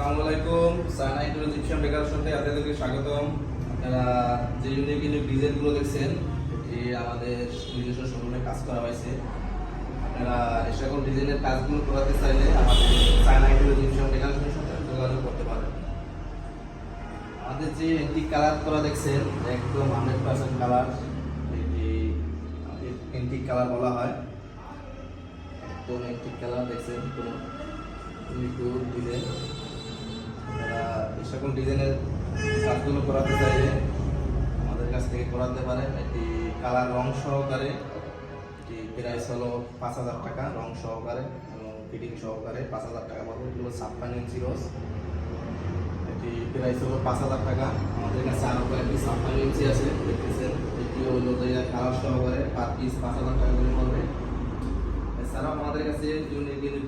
আসসালামু আলাইকুম। সানা ইজিপশিয়ান বেকার সাথে আপনাদেরকে স্বাগতম। আপনারা যে ইউনিক ইউনিক ডিজাইনগুলো দেখছেন এটি আমাদের নিজস্ব শোরুমে কাজ করা হয়েছে। আপনারা এই সকল ডিজাইনের কাজগুলো করাতে চাইলে আমাদের সানা ইজিপশিয়ান বেকার সাথে যোগাযোগ করতে পারেন। আমাদের যে এন্টিক কালার করা দেখছেন একদম 100% কালার, এটি এন্টিক কালার বলা হয়। একদম এন্টিক কালার দেখছেন, কোনো ডিজাইন। আপনারা এই সকল ডিজাইনের কাজগুলো করাতে চাইলে আমাদের কাছ থেকে করাতে পারেন। এটি কালার রং সহকারে, এটি প্রাইস হলো 5,000 টাকা রং সহকারে এবং ফিটিং সহকারে 5,000 টাকা পড়বে। এগুলো 56 ইঞ্চি রোজ, এটি প্রাইস হলো 5,000 টাকা। আমাদের কাছে আরও কয়েকটি 56 ইঞ্চি আছে দেখতেছেন, এটি হলো কালার সহকারে পার পিস 5,000 টাকা করে পড়বে। এছাড়াও আমাদের কাছে ইউনিক